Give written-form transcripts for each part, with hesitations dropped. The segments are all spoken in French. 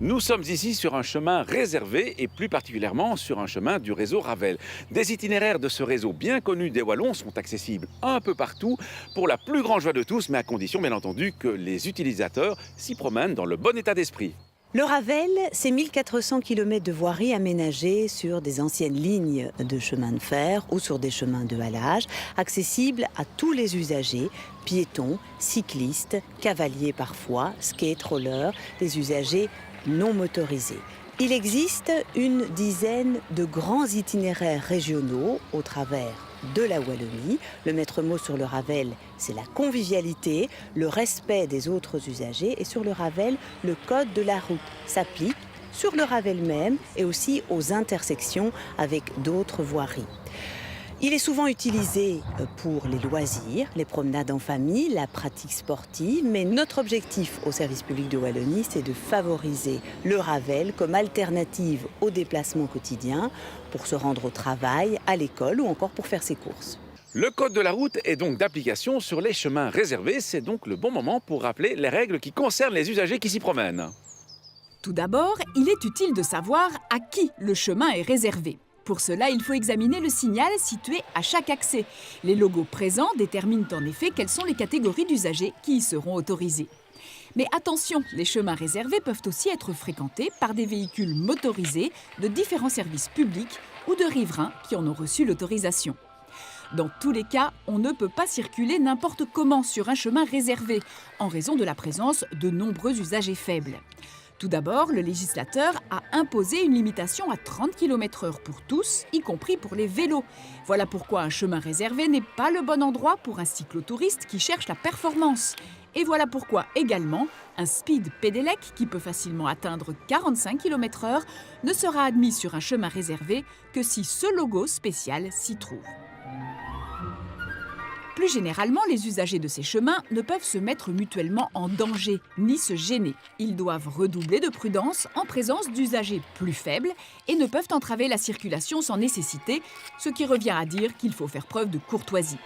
Nous sommes ici sur un chemin réservé et plus particulièrement sur un chemin du réseau Ravel. Des itinéraires de ce réseau bien connu des Wallons sont accessibles un peu partout pour la plus grande joie de tous, mais à condition bien entendu que les utilisateurs s'y promènent dans le bon état d'esprit. Le Ravel, c'est 1400 km de voiries aménagées sur des anciennes lignes de chemin de fer ou sur des chemins de halage, accessibles à tous les usagers, piétons, cyclistes, cavaliers parfois, skate rollers, des usagers non motorisés. Il existe une dizaine de grands itinéraires régionaux au travers de la Wallonie. Le maître mot sur le Ravel, c'est la convivialité, le respect des autres usagers. Et sur le Ravel, le code de la route s'applique sur le Ravel même et aussi aux intersections avec d'autres voiries. Il est souvent utilisé pour les loisirs, les promenades en famille, la pratique sportive, mais notre objectif au service public de Wallonie, c'est de favoriser le Ravel comme alternative aux déplacements quotidiens pour se rendre au travail, à l'école ou encore pour faire ses courses. Le code de la route est donc d'application sur les chemins réservés. C'est donc le bon moment pour rappeler les règles qui concernent les usagers qui s'y promènent. Tout d'abord, il est utile de savoir à qui le chemin est réservé. Pour cela, il faut examiner le signal situé à chaque accès. Les logos présents déterminent en effet quelles sont les catégories d'usagers qui y seront autorisés. Mais attention, les chemins réservés peuvent aussi être fréquentés par des véhicules motorisés de différents services publics ou de riverains qui en ont reçu l'autorisation. Dans tous les cas, on ne peut pas circuler n'importe comment sur un chemin réservé, en raison de la présence de nombreux usagers faibles. Tout d'abord, le législateur a imposé une limitation à 30 km/h pour tous, y compris pour les vélos. Voilà pourquoi un chemin réservé n'est pas le bon endroit pour un cyclotouriste qui cherche la performance. Et voilà pourquoi également, un speed pédélec qui peut facilement atteindre 45 km/h ne sera admis sur un chemin réservé que si ce logo spécial s'y trouve. Plus généralement, les usagers de ces chemins ne peuvent se mettre mutuellement en danger, ni se gêner. Ils doivent redoubler de prudence en présence d'usagers plus faibles et ne peuvent entraver la circulation sans nécessité, ce qui revient à dire qu'il faut faire preuve de courtoisie.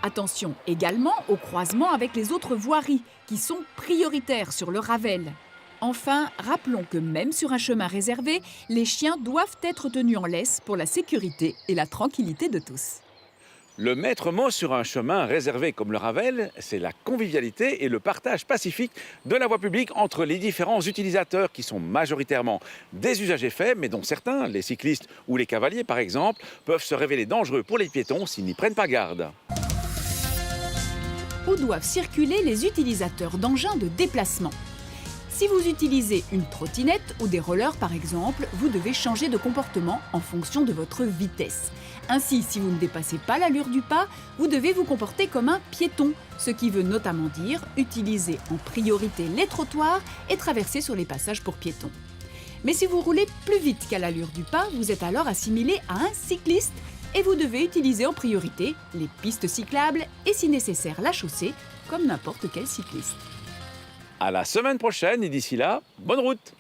Attention également au croisement avec les autres voiries, qui sont prioritaires sur le Ravel. Enfin, rappelons que même sur un chemin réservé, les chiens doivent être tenus en laisse pour la sécurité et la tranquillité de tous. Le maître mot sur un chemin réservé comme le Ravel, c'est la convivialité et le partage pacifique de la voie publique entre les différents utilisateurs qui sont majoritairement des usagers faibles, mais dont certains, les cyclistes ou les cavaliers par exemple, peuvent se révéler dangereux pour les piétons s'ils n'y prennent pas garde. Où doivent circuler les utilisateurs d'engins de déplacement? Si vous utilisez une trottinette ou des rollers par exemple, vous devez changer de comportement en fonction de votre vitesse. Ainsi, si vous ne dépassez pas l'allure du pas, vous devez vous comporter comme un piéton, ce qui veut notamment dire utiliser en priorité les trottoirs et traverser sur les passages pour piétons. Mais si vous roulez plus vite qu'à l'allure du pas, vous êtes alors assimilé à un cycliste et vous devez utiliser en priorité les pistes cyclables et si nécessaire la chaussée, comme n'importe quel cycliste. À la semaine prochaine et d'ici là, bonne route!